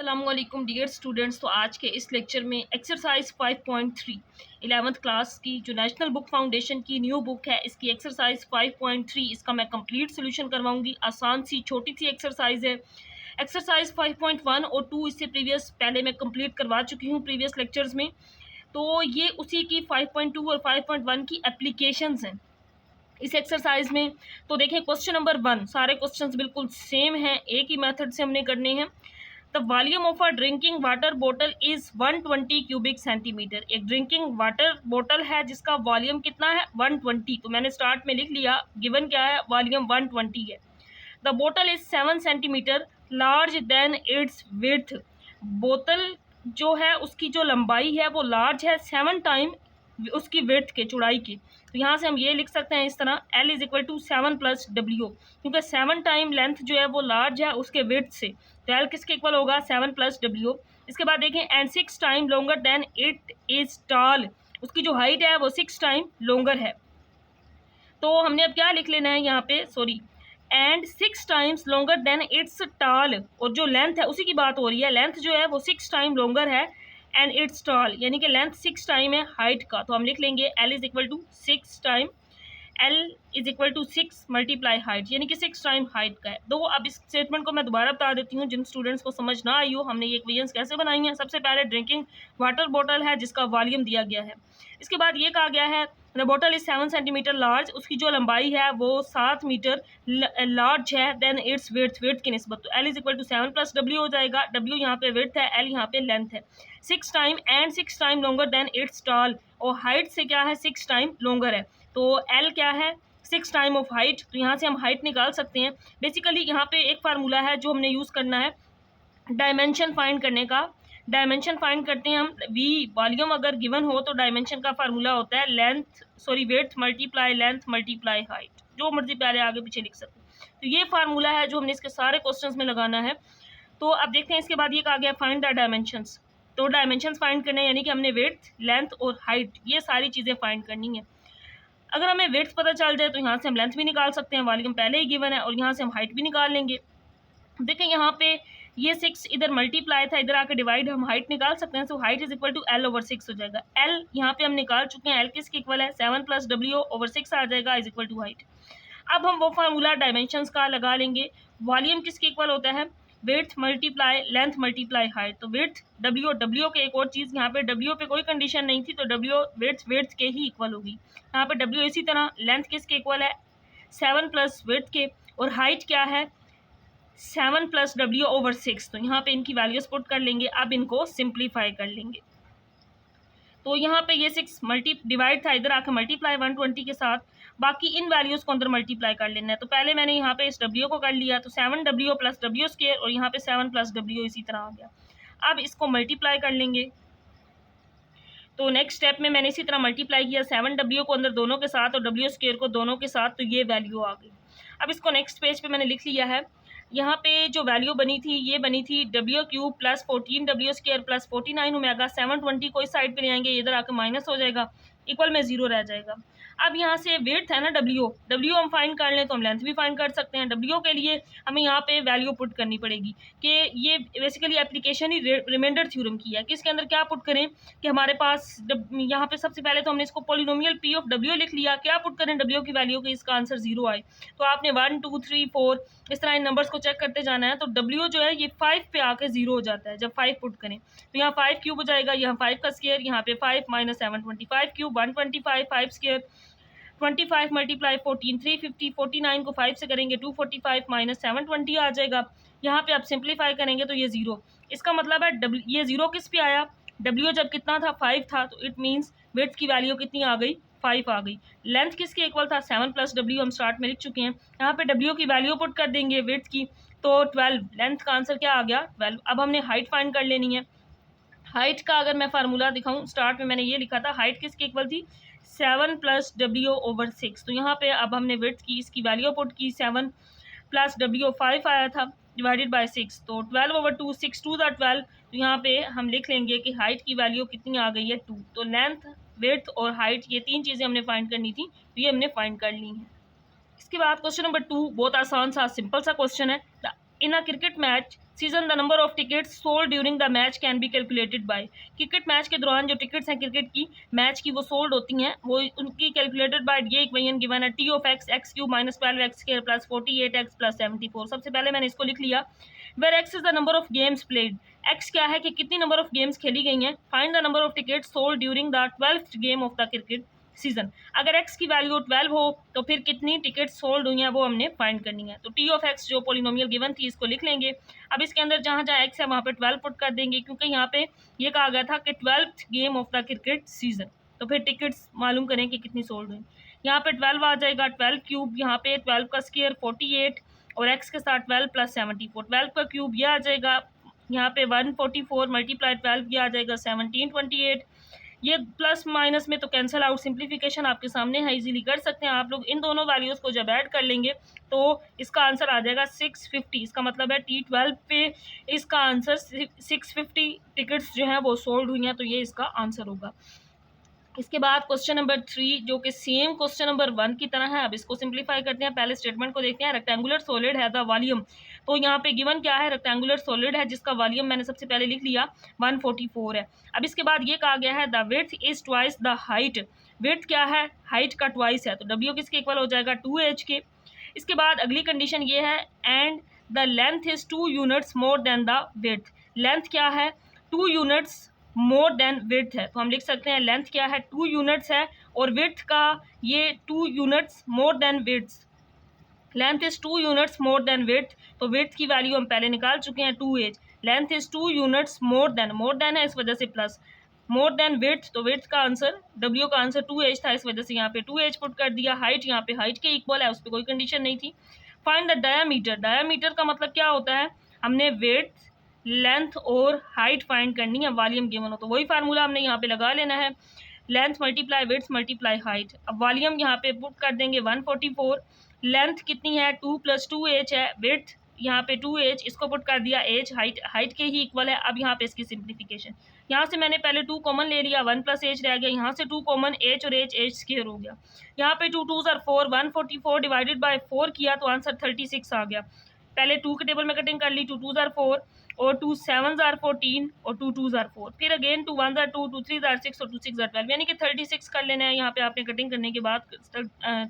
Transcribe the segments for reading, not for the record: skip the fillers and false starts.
अस्सलामुअलैकुम dear students. तो आज के इस लेक्चर में एक्सरसाइज 5.3 11th क्लास की जो नेशनल बुक फाउंडेशन की न्यू बुक है, इसकी एक्सरसाइज 5.3 इसका मैं कंप्लीट सोल्यूशन करवाऊंगी। आसान सी छोटी सी एक्सरसाइज है। एक्सरसाइज 5.1 और 2 इससे प्रीवियस पहले मैं कंप्लीट करवा चुकी हूँ प्रीवियस लेक्चर्स में। तो ये उसी की 5.2 और 5.1 की एप्लीकेशंस हैं इस एक्सरसाइज में। तो देखें क्वेश्चन नंबर 1, सारे क्वेश्चंस बिल्कुल सेम हैं, एक ही मेथड से हमने करने हैं। The volume of a drinking water बोतल इज 120 क्यूबिक सेंटीमीटर। एक ड्रिंकिंग वाटर बोतल है जिसका वॉल्यूम कितना है 120। तो मैंने स्टार्ट में लिख लिया, गिवन क्या है, वॉल्यूम 120 है। द बोतल is 7 centimetre large than its width. बोतल जो है उसकी जो लंबाई है वो लार्ज है 7 टाइम उसकी विड्थ के, चौड़ाई की। तो यहाँ से हम ये लिख सकते हैं इस तरह, L is equal to 7 plus W, क्योंकि 7 टाइम लेंथ जो है वो लार्ज है उसके विड्थ से, तो L किसके इक्वल होगा 7 प्लस W। इसके बाद देखें, and 6 time longer then it is tall, उसकी जो हाइट है वो 6 टाइम लॉन्गर है। तो हमने अब क्या लिख लेना है यहाँ पे, sorry, and 6 times longer than its tall, और जो लेंथ है उसी की बात हो रही है, लेंथ जो है वो 6 टाइम लॉन्गर है एंड इट्स टॉल, यानी कि लेंथ 6 टाइम है हाइट का। तो हम लिख लेंगे L is equal to 6 time, L is equal to 6 multiply height, यानी कि 6 टाइम हाइट का है। तो अब इस स्टेटमेंट को मैं दोबारा बता देती हूँ जिन स्टूडेंट्स को समझ ना आई हो, हमने ये इक्वेशंस कैसे बनाई हैं। सबसे पहले ड्रिंकिंग वाटर बॉटल है जिसका वॉल्यूम दिया गया है। इसके बाद ये कहा गया है the bottle is 7 centimetre large, उसकी जो लंबाई है वो 7 मीटर लार्ज है देन इट्स विड्थ की निस्बत। तो L is equal to 7 plus W हो जाएगा, W यहाँ पे विड्थ है, L यहाँ पे लेंथ है। 6 time and 6 time longer than its tall, और हाइट से क्या है 6 टाइम लॉन्गर है, तो L क्या है 6 टाइम ऑफ हाइट। तो यहाँ से हम हाइट निकाल सकते हैं। बेसिकली यहाँ पे एक फार्मूला है जो हमने यूज़ करना है डायमेंशन फाइंड करने का। डायमेंशन फाइंड करते हैं हम, वी वॉल्यूम अगर गिवन हो तो डायमेंशन का फार्मूला होता है width multiply length multiply height, जो मर्जी पहले आगे पीछे लिख सकते हैं। तो ये फार्मूला है जो हमने इसके सारे क्वेश्चंस में लगाना है। तो अब देखते हैं इसके बाद ये कहा गया फाइंड द डायमेंशंस। तो डायमेंशंस फाइंड करने यानी कि हमने विड्थ लेंथ और हाइट ये सारी चीज़ें फाइंड करनी है। अगर हमें विड्थ पता चल जाए तो यहाँ से हम लेंथ भी निकाल सकते हैं, वॉल्यूम पहले ही गिवन है, और यहाँ से हम हाइट भी निकाल लेंगे। देखें यहाँ पे ये 6 इधर मल्टीप्लाई था, इधर आके डिवाइड, हम हाइट निकाल सकते हैं। So height is equal to L over 6 हो जाएगा। L यहाँ पे हम निकाल चुके हैं, L किसके इक्वल है 7 प्लस W ओवर 6 आ जाएगा इज इक्वल टू हाइट। अब हम वो फार्मूला डायमेंशंस का लगा लेंगे। वॉल्यूम किसके इक्वल होता है width multiply length multiply height. तो विड्थ W के एक और चीज़, यहाँ पे W पे कोई कंडीशन नहीं थी तो W विड्थ के ही इक्वल होगी। यहाँ पे W इसी तरह लेंथ किसके इक्वल है 7 प्लस विड्थ के, और हाइट क्या है 7 प्लस W ओवर 6। तो यहाँ पे इनकी वैल्यूज पुट कर लेंगे। अब इनको सिंप्लीफाई कर लेंगे। तो यहाँ पे ये 6 डिवाइड था, इधर आके मल्टीप्लाई 120 के साथ, बाकी इन वैल्यूज़ को अंदर मल्टीप्लाई कर लेना है। तो पहले मैंने यहाँ पे इस W को कर लिया, तो 7W प्लस W स्क्वायर, और यहाँ पे 7 प्लस W इसी तरह आ गया। अब इसको मल्टीप्लाई कर लेंगे। तो नेक्स्ट स्टेप में मैंने इसी तरह मल्टीप्लाई किया 7W को अंदर दोनों के साथ और W स्क्वायर को दोनों के साथ, तो ये वैल्यू आ गई। अब इसको नेक्स्ट पेज पे मैंने लिख लिया है। यहाँ पे जो वैल्यू बनी थी ये बनी थी W cube plus 14W square plus 49 omega. 720 को इस साइड पे ले आएंगे, इधर आकर माइनस हो जाएगा, इक्वल में 0 रह जाएगा। अब यहाँ से विड्थ है ना W हम फाइंड कर लें तो हम लेंथ भी फाइंड कर सकते हैं। W के लिए हमें यहाँ पे वैल्यू पुट करनी पड़ेगी कि ये बेसिकली एप्लीकेशन ही रिमाइंडर थ्योरम की है कि इसके अंदर क्या पुट करें कि हमारे पास यहाँ पे सबसे पहले तो हमने इसको पॉलिनोमियल P ऑफ W लिख लिया। क्या पुट करें W की वैल्यू कि इसका आंसर 0 आए। तो आपने 1 2 3 4 इस तरह इन नंबर्स को चेक करते जाना है। तो W जो है ये 5 पे आके 0 हो जाता है जब 5 पुट करें। तो यहाँ 5 क्यूब हो जाएगा, यहाँ 5 का स्क्वायर, यहाँ पे 5 माइनस 7 25 क्यूब 125, 5 स्क्वायर 25 मल्टीप्लाई 14 350, 49 को 5 से करेंगे 245 माइनस 720 आ जाएगा। यहाँ पे आप सिंप्लीफाई करेंगे तो ये 0, इसका मतलब है ये 0 किस पे आया, W जब कितना था 5 था, तो इट मीन्स विड्थ की वैल्यू कितनी आ गई 5 आ गई। लेंथ किसके इक्वल था 7 प्लस W, हम स्टार्ट में लिख चुके हैं। यहाँ पे W की वैल्यू पुट कर देंगे विड्थ की, तो 12, लेंथ का आंसर क्या आ गया 12। अब हमने हाइट फाइंड कर लेनी है। हाइट का अगर मैं फार्मूला दिखाऊं, स्टार्ट में मैंने ये लिखा था हाइट किसके इक्वल थी 7 प्लस W ओवर 6। तो यहाँ पे अब हमने विड्थ की इसकी वैल्यू पुट की, 7 प्लस W 5 आया था डिवाइडेड बाय 6, तो 12 ओवर 2, 6 2 द 12। तो यहाँ पे हम लिख लेंगे कि हाइट की वैल्यू कितनी आ गई है 2। तो लेंथ विड्थ और हाइट ये 3 चीज़ें हमने फाइंड करनी थी, तो ये हमने फाइंड कर ली हैं। इसके बाद क्वेश्चन नंबर 2 बहुत आसान सा सिंपल सा क्वेश्चन है। In a cricket match season the number of tickets sold during the match can be calculated by. Cricket match के दौरान जो टिकट्स हैं क्रिकेट की मैच की वो सोल्ड होती हैं, वो उनकी कैलकुलेटेड बाय ये इक्वेशन गिवन है T of x x cube minus 12x square plus 48x plus 74। सबसे पहले मैंने इसको लिख लिया, where x is the number of games played. X क्या है कि कितनी नंबर ऑफ गेम्स खेली गई हैं। Find the number of tickets sold during the 12th game of the cricket season. अगर x की वैल्यू 12 हो तो फिर कितनी टिकट सोल्ड हुई हैं वो हमने फाइंड करनी है। तो टी ऑफ एक्स जो पोलिनोमियल गिवन थी इसको लिख लेंगे। अब इसके अंदर जहाँ जहाँ x है वहाँ पे 12 पुट कर देंगे, क्योंकि यहाँ पे ये कहा गया था कि 12th game of the cricket season. तो फिर टिकट्स मालूम करें कि कितनी सोल्ड हुई। यहाँ पे 12 आ जाएगा, 12 क्यूब यहाँ पे 12 का स्क्वायर 48 और x के साथ 12 प्लस 74। 12 का क्यूब ये आ जाएगा यहाँ पे 144 मल्टीप्लाई 12 ये आ जाएगा 1728। ये प्लस माइनस में तो कैंसिल आउट, सिंप्लीफिकेशन आपके सामने है, इजीली कर सकते हैं आप लोग। इन दोनों वैल्यूज़ को जब ऐड कर लेंगे तो इसका आंसर आ जाएगा 650। इसका मतलब है T12 पे इसका आंसर 650 टिकट्स जो हैं वो सोल्ड हुई हैं, तो ये इसका आंसर होगा। इसके बाद क्वेश्चन नंबर 3 जो कि सेम क्वेश्चन नंबर 1 की तरह है। अब इसको सिंप्लीफाई करते हैं। पहले स्टेटमेंट को देखते हैं। रेक्टेंगुलर सॉलिड है द वॉल्यूम। तो यहाँ पे गिवन क्या है, रेक्टेंगुलर सॉलिड है जिसका वॉल्यूम मैंने सबसे पहले लिख लिया 144 है। अब इसके बाद ये कहा गया है the width is twice the height. Width क्या है, हाइट का ट्वाइस है, तो डब्ल्यू किसके इक्वल हो जाएगा 2h के। इसके बाद अगली कंडीशन ये है and the length is 2 units more than the width. Length क्या है, 2 यूनिट्स मोर देन विड्थ है, तो हम लिख सकते हैं लेंथ क्या है 2 यूनिट्स है और विड्थ का ये 2 units more than width. Length is 2 units more than width, तो विड्थ की वैल्यू हम पहले निकाल चुके हैं 2h। Length is 2 units more than है इस वजह से प्लस, मोर देन विड्थ, तो विड्थ का आंसर w का आंसर 2h था, इस वजह से यहाँ पे 2h पुट कर दिया। हाइट यहाँ पे हाइट के इक्वल है, उस पर कोई कंडीशन नहीं थी। Find the diameter. डायामीटर का मतलब क्या होता है, हमने विड्थ लेंथ और हाइट फाइंड करनी है, वॉल्यूम गिवन हो तो वही फार्मूला हमने यहाँ पे लगा लेना है, length multiply width multiply height. अब वॉल्यूम यहाँ पे पुट कर देंगे 144। लेंथ कितनी है 2 + 2h है, विड्थ यहाँ पे 2h, इसको पुट कर दिया h, हाइट के ही इक्वल है। अब यहाँ पे इसकी सिंप्लीफिकेशन, यहाँ से मैंने पहले 2 कॉमन ले लिया, 1 + h रह गया, यहाँ से 2 कॉमन h और h स्क्वायर हो गया। यहाँ पे 2 2s are 4, 144 डिवाइडेड बाय 4 किया तो आंसर 36 आ गया। पहले 2 के टेबल में कटिंग कर ली, 2 2s are 4 और 2 7s are 14 और 2 2s are 4, फिर again 2 1s are 2, 2 3s are 6 और 2 6s are 12, यानी कि 36 कर लेना है। यहाँ पे आपने कटिंग करने के बाद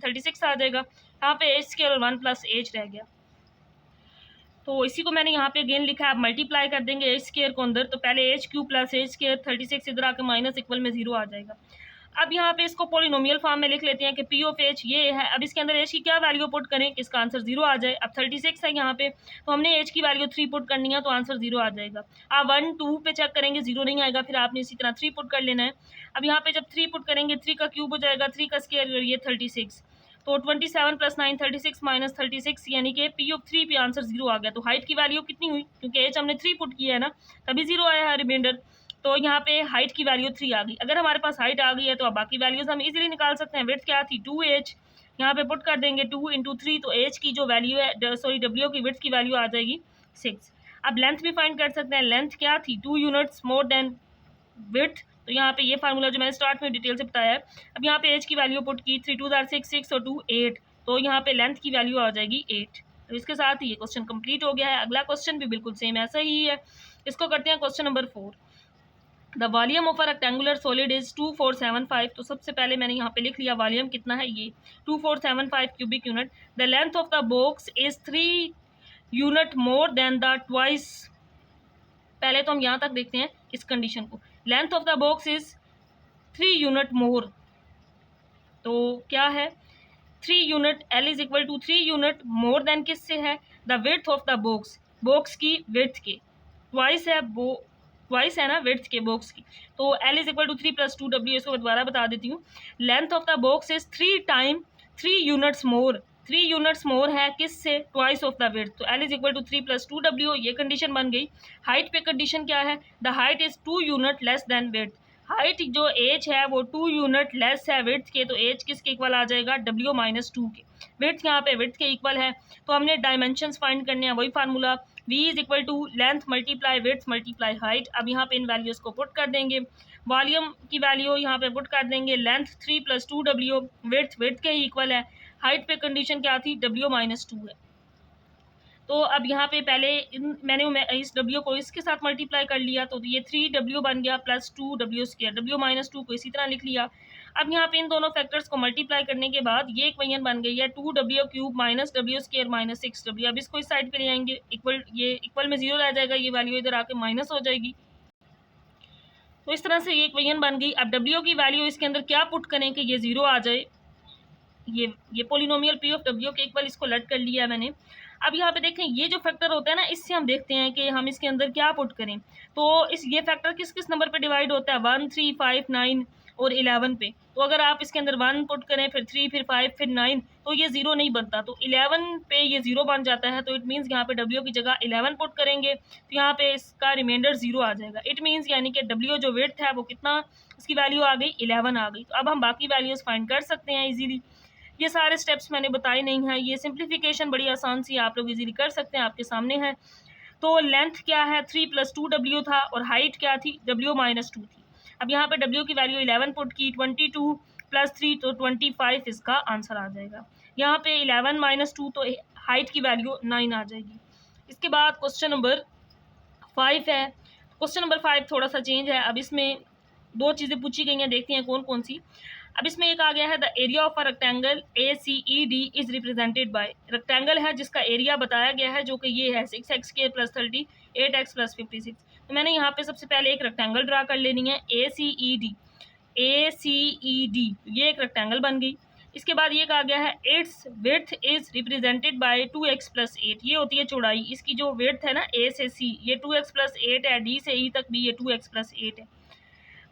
36 आ जाएगा। यहाँ पे h स्क्वायर और 1 + h रह गया, तो इसी को मैंने यहाँ पे अगेन लिखा है। आप मल्टीप्लाई कर देंगे h स्क्वायर को अंदर, तो पहले h³ + h स्क्वायर 36 इधर आके माइनस इक्वल में 0 आ जाएगा। अब यहाँ पे इसको पॉलिनोमियल फॉर्म में लिख लेते हैं कि पी ऑफ एच ये है। अब इसके अंदर एच की क्या वैल्यू पुट करें कि इसका आंसर 0 आ जाए। अब 36 है यहाँ पे, तो हमने एच की वैल्यू 3 पुट करनी है, तो आंसर 0 आ जाएगा। आप 1 2 पे चेक करेंगे 0 नहीं आएगा, फिर आपने इसी तरह 3 पुट कर लेना है। अब यहाँ पे जब 3 पुट करेंगे 3 का क्यूब हो जाएगा, 3 का स्क्वायर ये 36, तो 27 + 9 36 - 36, यानी कि पी ऑफ 3 पे आंसर 0 आ गया। तो हाइट की वैल्यू कितनी हुई, क्योंकि एच हमने 3 पुट किया है ना, तभी 0 आया है रिमाइंडर। तो यहाँ पे हाइट की वैल्यू 3 आ गई। अगर हमारे पास हाइट आ गई है तो अब बाकी वैल्यूज हम इजीली निकाल सकते हैं। विड्थ क्या थी 2h, यहाँ पे पुट कर देंगे 2 × 3, तो h की जो वैल्यू है सॉरी w की विड्थ की वैल्यू आ जाएगी 6। अब लेंथ भी फाइंड कर सकते हैं। लेंथ क्या थी 2 यूनिट्स मोर देन विड्थ, तो यहाँ पे ये फार्मूला जो मैंने स्टार्ट में डिटेल से बताया है। अब यहाँ पे h की वैल्यू पुट की 3 2s are 6 6 और 2 8, तो यहाँ पे लेंथ की वैल्यू आ जाएगी 8। तो इसके साथ ही ये क्वेश्चन कंप्लीट हो गया है। अगला क्वेश्चन भी बिल्कुल सेम ऐसा ही है, इसको करते हैं question number 4। The volume of a rectangular solid is 2475। तो सबसे पहले मैंने यहाँ पे लिख लिया वॉल्यूम कितना है, ये 2475 cubic unit. The length of the box is 3 unit more then the twice. पहले तो हम यहाँ तक देखते हैं इस कंडीशन को, length of the box is 3 unit more, तो क्या है 3 unit, L is equal to 3 unit more than किससे है, the width of the box, box की विड्थ के ट्वाइस है, ट्वाइस है ना विड्थ के बॉक्स की, तो L is equal to 3 + 2W। इसको दोबारा बता देती हूँ, length of the box is 3 time 3 units more, 3 units more है किससे, ट्वाइस ऑफ द विड्थ, तो L is equal to 3 + 2W, ये कंडीशन बन गई। हाइट पे कंडीशन क्या है, the height is 2 unit less than width, height जो एज है वो 2 यूनिट लेस है विड्थ के, तो एज किसके इक्वल आ जाएगा W - 2 के। विड्थ यहाँ पे विड्थ के इक्वल है, तो हमने डायमेंशंस फाइंड करने हैं, वही formula V is equal to length multiply width multiply height. अब यहाँ पे इन वैल्यूज़ को पुट कर देंगे, वॉल्यूम की वैल्यू यहाँ पे पुट कर देंगे, लेंथ 3 + 2W, विड्थ के ही इक्वल है। हाइट पे कंडीशन क्या थी W - 2 है। तो अब यहाँ पे पहले मैंने इस W को इसके साथ मल्टीप्लाई कर लिया, तो ये 3W बन गया प्लस 2W², W-2 को इसी तरह लिख लिया। अब यहाँ पे इन दोनों फैक्टर्स को मल्टीप्लाई करने के बाद ये इक्वेशन बन गई है 2W³ minus W² minus 6W। अब इसको इस साइड पे ले आएंगे, ये इक्वल में 0 रह जाएगा, ये वैल्यू इधर आके माइनस हो जाएगी। तो इस तरह से ये इक्वेशन बन गई। अब W की वैल्यू इसके अंदर क्या पुट करें कि ये 0 आ जाए, ये पोलिनोमियल P ऑफ W के इक्वल इसको लेट कर लिया है मैंने। अब यहाँ पे देखें, ये जो फैक्टर होता है ना, इससे हम देखते हैं कि हम इसके अंदर क्या पुट करें। तो ये फैक्टर किस किस नंबर पे डिवाइड होता है, 1, 3, 5, 9 और 11 पे। तो अगर आप इसके अंदर 1 पुट करें, फिर 3, फिर 5, फिर 9, तो ये 0 नहीं बनता, तो 11 पे ये 0 बन जाता है। तो इट मीन्स यहाँ पे W की जगह 11 पुट करेंगे तो यहाँ पे इसका रिमाइंडर 0 आ जाएगा। इट मीन्स यानी कि W जो विड्थ है वो कितना, इसकी वैल्यू आ गई 11 आ गई। तो अब हम बाकी वैल्यूज़ फाइंड कर सकते हैं इजीली। ये सारे स्टेप्स मैंने बताए नहीं हैं, ये सिंप्लीफिकेशन बड़ी आसान सी आप लोग इजीली कर सकते हैं, आपके सामने है। तो लेंथ क्या है, 3 + 2W था, और हाइट क्या थी, W-2 थी। अब यहाँ पे W की वैल्यू 11 पुट की, 22 + 3 तो 25 इसका आंसर आ जाएगा। यहाँ पे 11 - 2 तो हाइट की वैल्यू 9 आ जाएगी। इसके बाद क्वेश्चन नंबर 5 है। क्वेश्चन नंबर 5 थोड़ा सा चेंज है। अब इसमें दो चीज़ें पूछी गई हैं, देखते हैं कौन कौन सी। अब इसमें एक आ गया है, the area of a rectangle ACED is represented by. Rectangle है जिसका एरिया बताया गया है, जो कि ये है 6x² + 30, 8x + 56। तो मैंने यहाँ पे सबसे पहले एक रेक्टेंगल ड्रा कर लेनी है, ACED। ये एक रेक्टेंगल बन गई। इसके बाद ये कहा गया है, it's width is represented by 2x + 8। ये होती है चौड़ाई, इसकी जो विड्थ है ना A से C, ये 2x + 8 है, D से E तक भी ये 2x + 8 है।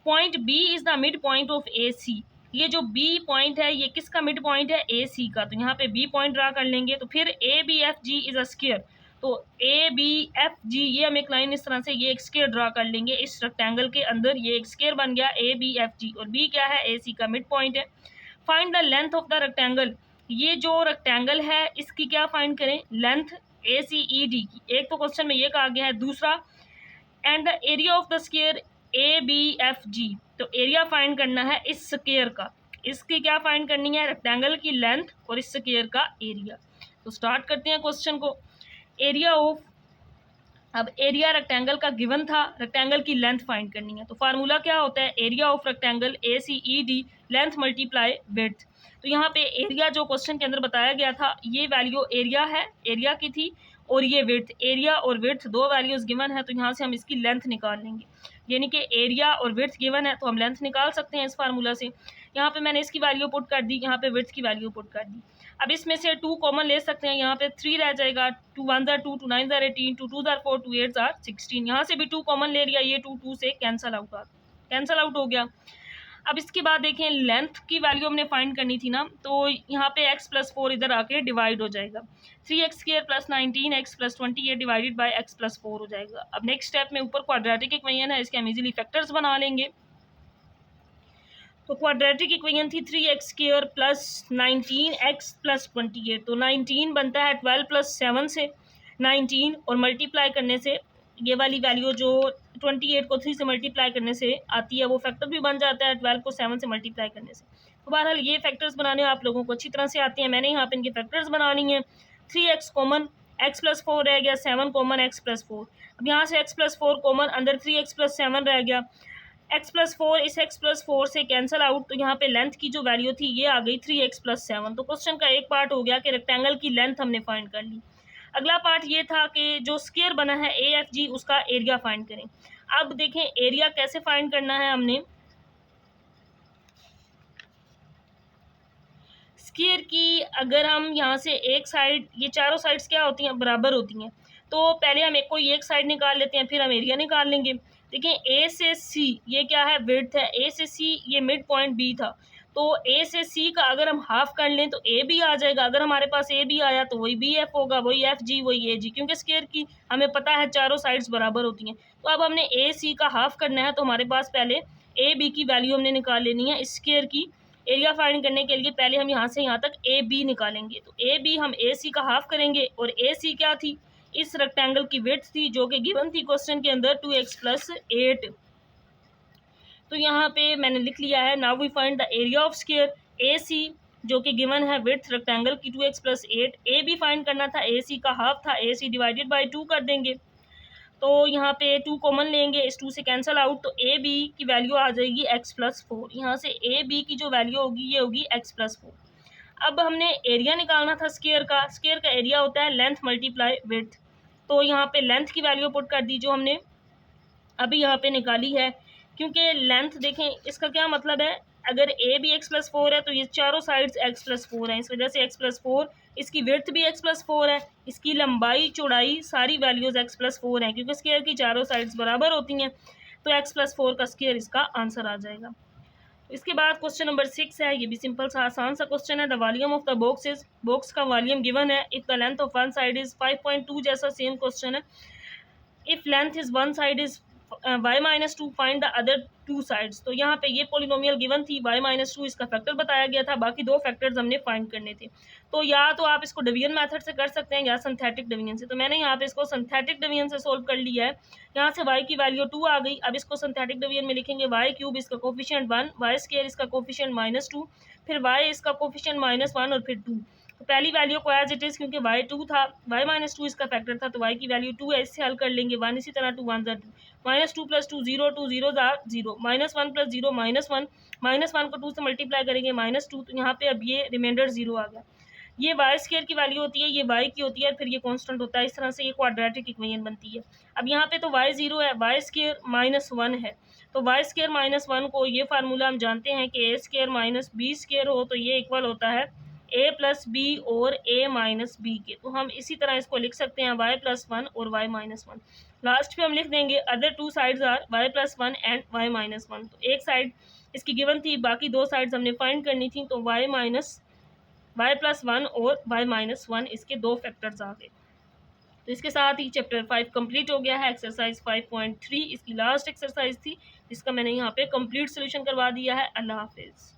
Point B is the mid point of AC। ये जो B पॉइंट है ये किसका मिड पॉइंट है, AC का। तो यहाँ पे B पॉइंट ड्रा कर लेंगे। तो फिर ABFG इज अ स्क्वायर। तो ABFG, ये हम एक लाइन इस तरह से, ये एक स्क्वायर ड्रा कर लेंगे इस रेक्टेंगल के अंदर, ये एक स्क्वायर बन गया ABFG। और B क्या है, AC का मिड पॉइंट है। Find the length of the rectangle. ये जो रेक्टेंगल है इसकी क्या फाइंड करें, लेंथ ACED की। एक तो क्वेश्चन में ये कहा गया है, दूसरा and the area of the square ABFG। तो एरिया फाइंड करना है इस स्क्वायर का। इसकी क्या फाइंड करनी है, रेक्टेंगल की लेंथ और इस स्क्वायर का एरिया। तो स्टार्ट करते हैं क्वेश्चन को। एरिया ऑफ, अब एरिया रेक्टेंगल का गिवन था, रेक्टेंगल की लेंथ फाइंड करनी है। तो फार्मूला क्या होता है, area of rectangle ACED length multiply width. तो यहाँ पे एरिया जो क्वेश्चन के अंदर बताया गया था, ये वैल्यू एरिया है, एरिया की थी, और ये विड्थ, एरिया और विड्थ दो वैल्यूज गिवन है। तो यहाँ से हम इसकी लेंथ निकाल लेंगे, यानी कि एरिया और विड्थ गिवन है तो हम लेंथ निकाल सकते हैं इस फार्मूला से। यहाँ पे मैंने इसकी वैल्यू पुट कर दी, यहाँ पे विड्थ की वैल्यू पुट कर दी। अब इसमें से 2 कॉमन ले सकते हैं, यहाँ पे 3 रह जाएगा, 2 1 2, 2 9 18, 2 2 4, 2 8 16। यहाँ से भी 2 कॉमन ले लिया, ये 2 2 से कैंसल आउट हो गया। अब इसके बाद देखें, लेंथ की वैल्यू हमने फाइंड करनी थी ना, तो यहाँ पे x + 4 इधर आके डिवाइड हो जाएगा, 3x² + 19x + 28 divided by x + 4 हो जाएगा। अब नेक्स्ट स्टेप में ऊपर क्वाड्रेटिक इक्वेशन है, इसके हम इजीली फैक्टर्स बना लेंगे। तो क्वाड्रेटिक इक्वेशन थी 3x² + 19x + 28। तो 19 बनता है 12 + 7 से 19, और मल्टीप्लाई करने से ये वाली वैल्यू जो 28 को 3 से मल्टीप्लाई करने से आती है, वो फैक्टर भी बन जाता है 12 को 7 से मल्टीप्लाई करने से। तो बहरहाल ये फैक्टर्स बनाने आप लोगों को अच्छी तरह से आते हैं। मैंने यहाँ पे इनके फैक्टर्स बनानी है। 3x कॉमन, x + 4 रह गया, 7 कॉमन, x + 4। अब यहाँ से x + 4 कॉमन, अंदर 3x + 7 रह गया, x + 4 इस x + 4 से कैंसिल आउट। तो यहाँ पे लेंथ की जो वैल्यू थी ये आ गई 3x + 7। तो क्वेश्चन का एक पार्ट हो गया कि रेक्टेंगल की लेंथ हमने फाइंड कर ली। अगला पार्ट ये था कि जो स्क्वायर बना है AFG, उसका एरिया फाइंड करें। अब देखें एरिया कैसे फाइंड करना है हमने। स्क्वायर की अगर हम यहाँ से एक साइड, ये चारों साइड्स क्या होती हैं, बराबर होती हैं, तो पहले हम कोई एक साइड निकाल लेते हैं, फिर हम एरिया निकाल लेंगे। देखिए A से C ये क्या है, विड्थ है, A से C ये मिड पॉइंट B था। तो A से C का अगर हम हाफ कर लें तो A भी आ जाएगा। अगर हमारे पास A भी आया तो वही BF होगा, वही FG, वही AG, क्योंकि स्क्वायर की हमें पता है चारों साइड्स बराबर होती हैं। तो अब हमने AC का हाफ करना है, तो हमारे पास पहले AB की वैल्यू हमने निकाल लेनी है। स्क्वायर की एरिया फाइंड करने के लिए पहले हम यहाँ से यहाँ तक AB निकालेंगे। तो AB हम AC का हाफ करेंगे, और AC क्या थी, इस रेक्टेंगल की विड्थ थी, जो कि गिवन थी क्वेश्चन के अंदर 2x + 8। तो यहाँ पे मैंने लिख लिया है, now we find the area of square AC जो कि गिवन है विड्थ रेक्टेंगल की 2x + 8। ए भी फाइंड करना था, ए सी का हाफ था, ए सी डिवाइडेड बाई 2 कर देंगे। तो यहाँ पे 2 कॉमन लेंगे, इस 2 से कैंसिल आउट, तो ए बी की वैल्यू आ जाएगी x + 4। यहाँ से ए बी की जो वैल्यू होगी ये होगी x + 4। अब हमने एरिया निकालना था स्क्वायर का। स्क्वायर का एरिया होता है लेंथ मल्टीप्लाई विड्थ। तो यहाँ पे लेंथ की वैल्यू पुट कर दी जो हमने अभी यहाँ पे निकाली है। क्योंकि लेंथ देखें, इसका क्या मतलब है, अगर ए भी x + 4 है तो ये चारों साइड्स x + 4 हैं, इस वजह से x + 4। इसकी विड्थ भी x + 4 है, इसकी लंबाई चौड़ाई सारी वैल्यूज़ x + 4 हैं, क्योंकि स्क्वायर की चारों साइड्स बराबर होती हैं। तो x + 4 का स्क्वायर इसका आंसर आ जाएगा। इसके बाद क्वेश्चन नंबर 6 है, ये भी सिंपल सा आसान सा क्वेश्चन है। The volume of the box is, box का वॉल्यूम गिवन है। If the length of one side is 5.2, जैसा सेम क्वेश्चन है। If length is one side is y-2, find the other two sides. तो यहाँ पे ये polynomial given थी, y-2 इसका फैक्टर बताया गया था, बाकी दो फैक्टर्स हमने फाइंड करने थे। तो या तो आप इसको डिवीजन मेथड से कर सकते हैं या सिंथेटिक डिवीजन से। तो मैंने यहाँ पे इसको सिंथेटिक डिवीजन से सोल्व कर लिया है। यहाँ से y की वैल्यू 2 आ गई। अब इसको सिंथेटिक डिवीजन में लिखेंगे y³ इसका कोफिशिएंट 1, y² इसका कोफिशिएंट -2, फिर y इसका कोफिशिएंट -1 और फिर 2। तो पहली वैल्यू को एज इट इज़, क्योंकि y2 था, y-2 इसका फैक्टर था, तो y की वैल्यू 2 है, इससे हल कर लेंगे। 1 इसी तरह 2 1 2, -2 + 2 0, 2 0 0, -1 + 0 -1, -1 को 2 से मल्टीप्लाई करेंगे -2, तो यहाँ पे अब ये रिमाइंडर 0 आ गया। ये y² की वैल्यू होती है, ये y की होती है, फिर ये कांस्टेंट होता है। इस तरह से ये क्वाड्रेटिक इक्वेशन बनती है। अब यहाँ पे तो y 0 है, y² -1 है, तो y² -1 को ये फार्मूला हम जानते हैं कि a² - b² हो तो ये इक्वल होता है a + b और a - b के। तो हम इसी तरह इसको लिख सकते हैं y + 1 और y - 1। लास्ट पे हम लिख देंगे other two sides are y + 1 and y - 1। तो एक साइड इसकी गिवन थी, बाकी दो साइड्स हमने फाइंड करनी थी, तो y + 1 और y - 1 इसके दो फैक्टर्स आ गए। तो इसके साथ ही चैप्टर 5 कंप्लीट हो गया है। एक्सरसाइज 5.3 इसकी लास्ट एक्सरसाइज थी, जिसका मैंने यहाँ पे कंप्लीट सोल्यूशन करवा दिया है। अल्लाह हाफिज़।